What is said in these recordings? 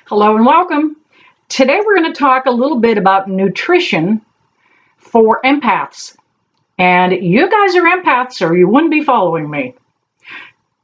Hello and welcome. Today we're going to talk a little bit about nutrition for empaths. And you guys are empaths or you wouldn't be following me.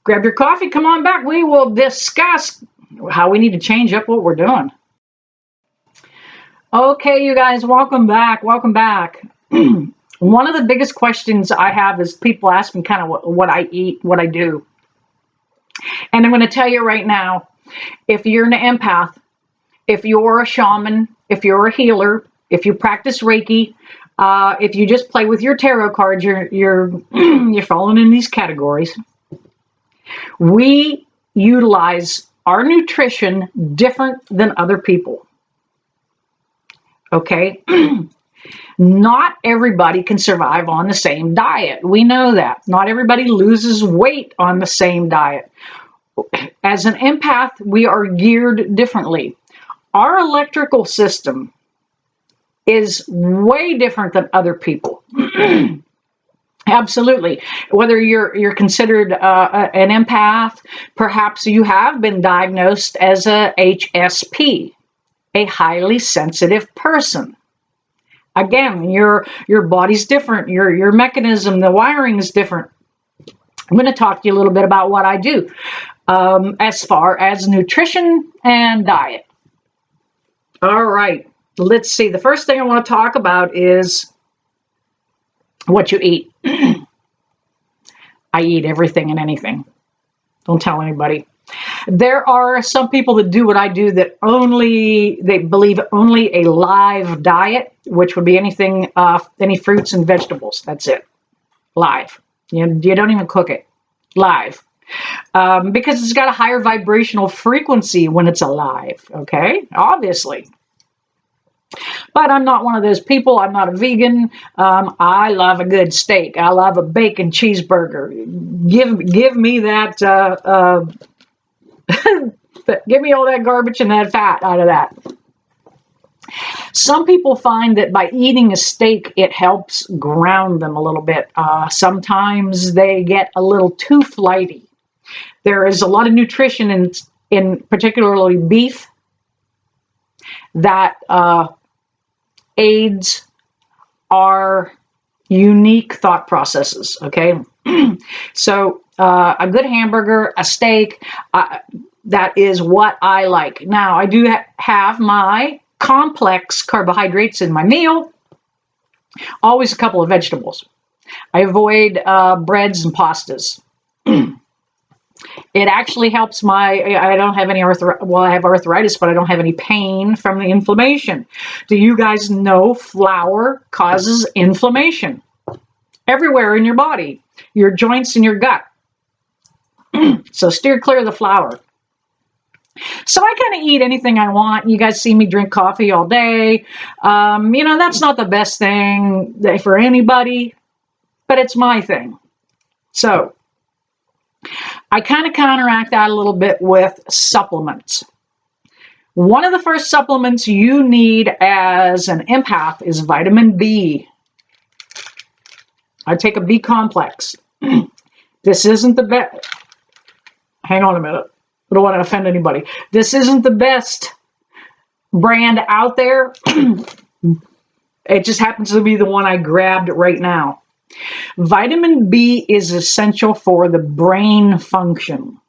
Grab your coffee, come on back. We will discuss how we need to change up what we're doing. Okay, you guys, welcome back. Welcome back. One of the biggest questions I have is people ask me kind of what I eat, what I do. And I'm going to tell you right now, if you're an empath, if you're a shaman, if you're a healer, if you practice Reiki, if you just play with your tarot cards, you're falling in these categories. We utilize our nutrition different than other people. Okay? Not everybody can survive on the same diet. We know that. Not everybody loses weight on the same diet. As an empath, we are geared differently. Our electrical system is way different than other people. Absolutely. Whether you're considered an empath, perhaps you have been diagnosed as a HSP, a highly sensitive person. Again, your body's different. Your mechanism, the wiring is different. I'm going to talk to you a little bit about what I do as far as nutrition and diet. All right, let's see. The first thing I want to talk about is what you eat. I eat everything and anything. Don't tell anybody. There are some people that do what I do that they believe only a live diet, which would be anything, any fruits and vegetables. That's it. Live. You don't even cook it. Live. Because it's got a higher vibrational frequency when it's alive, okay? Obviously. But I'm not one of those people. I'm not a vegan. I love a good steak. I love a bacon cheeseburger. Give me that, give me all that garbage and that fat out of that. Some people find that by eating a steak, it helps ground them a little bit. Sometimes they get a little too flighty. There is a lot of nutrition in particularly beef that aids our unique thought processes, okay? So a good hamburger, a steak, that is what I like. Now, I do have my complex carbohydrates in my meal, always a couple of vegetables. I avoid breads and pastas. It actually helps I don't have any I have arthritis, but I don't have any pain from the inflammation. Do you guys know flour causes inflammation? Everywhere in your body, your joints and your gut. So steer clear of the flour. So I kind of eat anything I want. You guys see me drink coffee all day. That's not the best thing for anybody, but it's my thing. So I kind of counteract that a little bit with supplements. One of the first supplements you need as an empath is vitamin B. I take a B complex. This isn't the best. Hang on a minute. I don't want to offend anybody. This isn't the best brand out there. It just happens to be the one I grabbed right now. Vitamin B is essential for the brain function.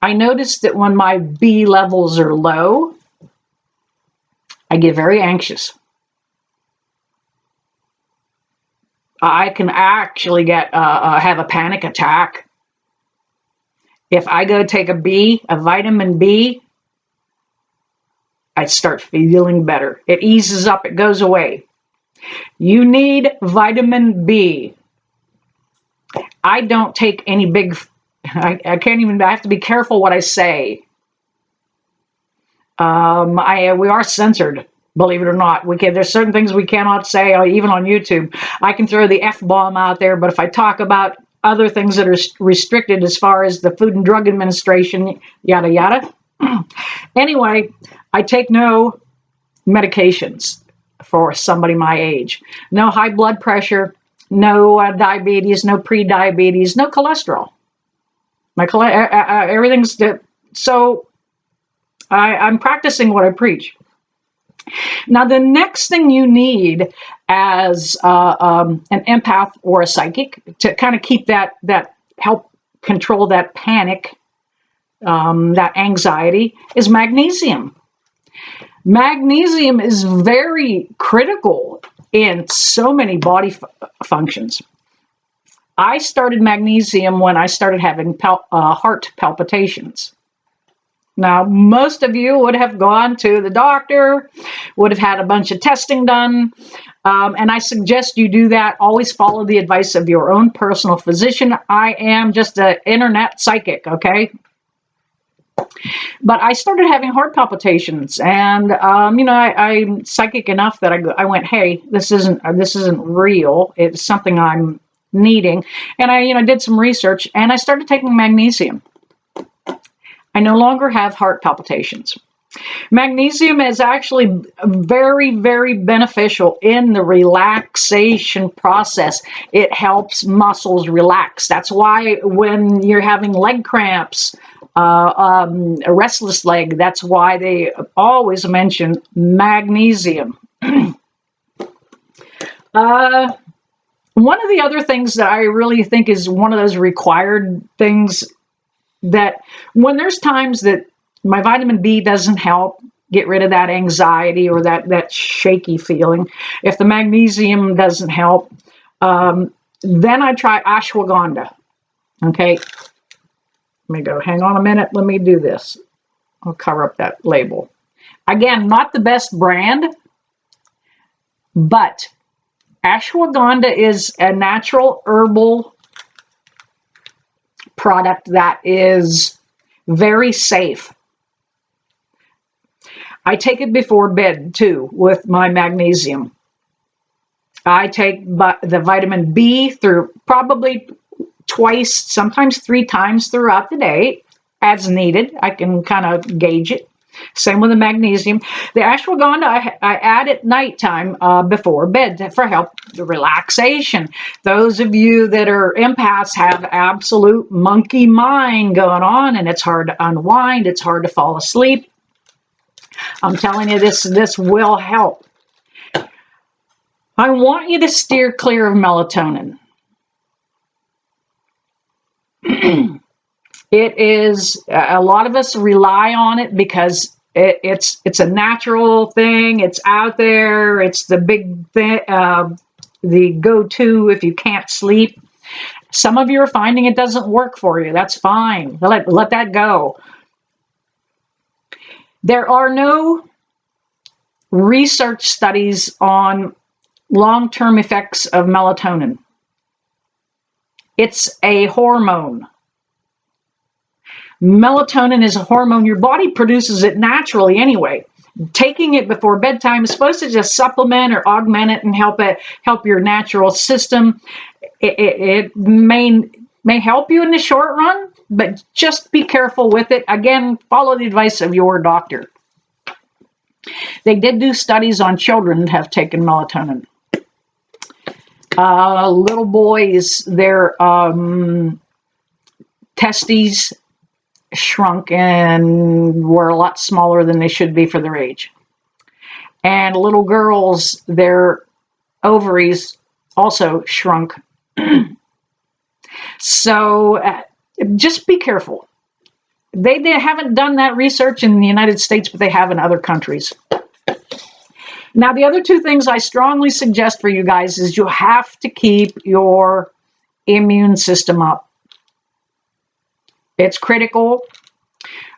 I noticed that when my B levels are low, I get very anxious. I can actually have a panic attack. If I go take a vitamin B, I start feeling better. It eases up, it goes away. You need vitamin B. I don't take any I have to be careful what I say. We are censored, believe it or not. There's certain things we cannot say, even on YouTube. I can throw the F-bomb out there, but if I talk about other things that are restricted as far as the Food and Drug Administration, yada, yada. Anyway, I take no medications for somebody my age. No high blood pressure, no diabetes, no pre-diabetes, no cholesterol. Everything's so I'm practicing what I preach. Now, the next thing you need as an empath or a psychic to kind of keep that help control that panic, that anxiety, is magnesium. Magnesium is very critical in so many body functions. I started magnesium when I started having heart palpitations. Now, most of you would have gone to the doctor, would have had a bunch of testing done, and I suggest you do that. Always follow the advice of your own personal physician. I am just an internet psychic, okay? But I started having heart palpitations, and I'm psychic enough that I went, hey, this isn't real. It's something I'm needing, and I did some research, and I started taking magnesium. I no longer have heart palpitations. Magnesium is actually very, very beneficial in the relaxation process. It helps muscles relax. That's why when you're having leg cramps, a restless leg, that's why they always mention magnesium. One of the other things that I really think is one of those required things, that when there's times that my vitamin B doesn't help get rid of that anxiety or that shaky feeling, if the magnesium doesn't help, then I try ashwagandha. Okay, let me go. Hang on a minute. Let me do this. I'll cover up that label. Again, not the best brand, but ashwagandha is a natural herbal product that is very safe. I take it before bed too with my magnesium. I take the vitamin B through probably twice, sometimes 3 times throughout the day as needed. I can kind of gauge it. Same with the magnesium. The ashwagandha I add at nighttime before bed for help the relaxation. Those of you that are empaths have absolute monkey mind going on, and it's hard to unwind. It's hard to fall asleep. I'm telling you, this will help. I want you to steer clear of melatonin. It is, a lot of us rely on it because it's a natural thing. It's out there. It's the big thing, the go-to if you can't sleep. Some of you are finding it doesn't work for you. That's fine. Let that go. There are no research studies on long-term effects of melatonin. It's a hormone. Melatonin is a hormone. Your body produces it naturally anyway. Taking it before bedtime is supposed to just supplement or augment it and help your natural system. It may help you in the short run, but just be careful with it. Again, follow the advice of your doctor. They did do studies on children that have taken melatonin. Little boys, their testes shrunk and were a lot smaller than they should be for their age. And little girls, their ovaries also shrunk. So just be careful. They haven't done that research in the United States, but they have in other countries. Now, the other 2 things I strongly suggest for you guys is you have to keep your immune system up. It's critical.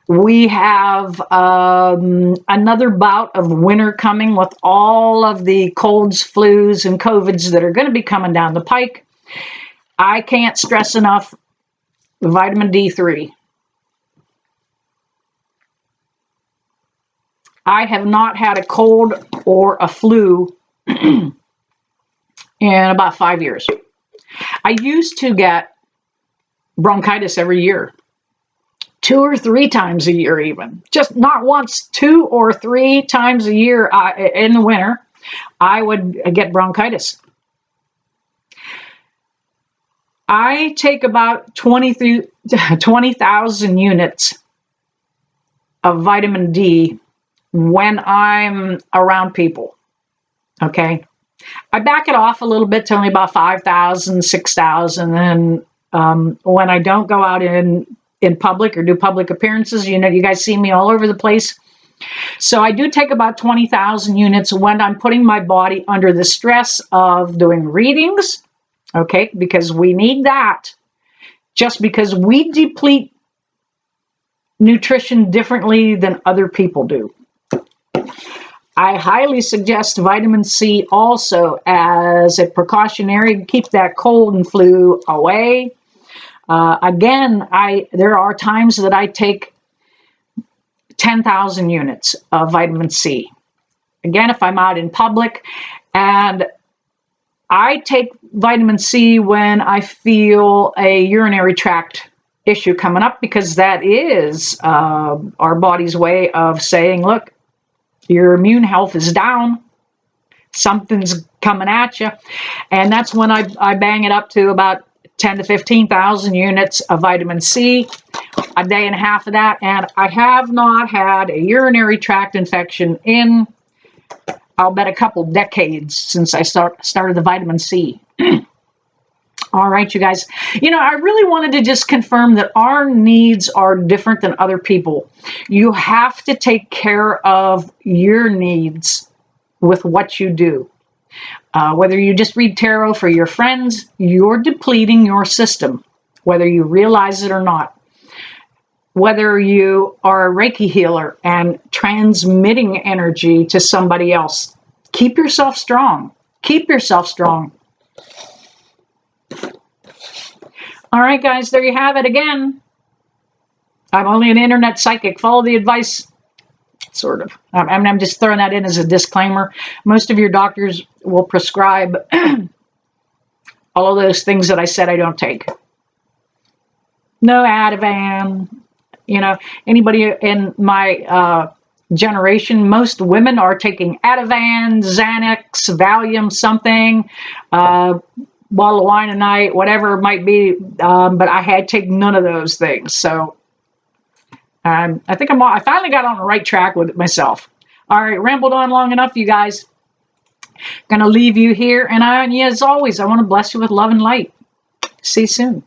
We have another bout of winter coming with all of the colds, flus, and COVIDs that are going to be coming down the pike. I can't stress enough vitamin D3. I have not had a cold or a flu in about 5 years. I used to get bronchitis every year. 2 or 3 times a year even. Just not once, 2 or 3 times a year in the winter, I would get bronchitis. I take about 20,000 units of vitamin D when I'm around people. Okay. I back it off a little bit to only about 5,000, 6,000. And when I don't go out in public or do public appearances, you know, you guys see me all over the place. So I do take about 20,000 units when I'm putting my body under the stress of doing readings, okay, because we need that. Just because we deplete nutrition differently than other people do. I highly suggest vitamin C also as a precautionary to keep that cold and flu away. Again, there are times that I take 10,000 units of vitamin C. Again, if I'm out in public, and I take vitamin C when I feel a urinary tract issue coming up, because that is our body's way of saying, look, your immune health is down, something's coming at you. And that's when I bang it up to about 10 to 15,000 units of vitamin C, a day and a half of that. And I have not had a urinary tract infection in, I'll bet, a couple decades since I started the vitamin C. All right, you guys. You know, I really wanted to just confirm that our needs are different than other people. You have to take care of your needs with what you do. Whether you just read tarot for your friends, you're depleting your system, whether you realize it or not. Whether you are a Reiki healer and transmitting energy to somebody else, keep yourself strong. Keep yourself strong. All right, guys, there you have it again. I'm only an internet psychic. Follow the advice, sort of. I'm just throwing that in as a disclaimer. Most of your doctors will prescribe all of those things that I said I don't take. No Ativan. You know, anybody in my generation, most women are taking Ativan, Xanax, Valium, something, bottle of wine a night, whatever it might be. But I had taken none of those things. So I think I finally got on the right track with it myself. All right, rambled on long enough, you guys. Gonna leave you here. And as always, I want to bless you with love and light. See you soon.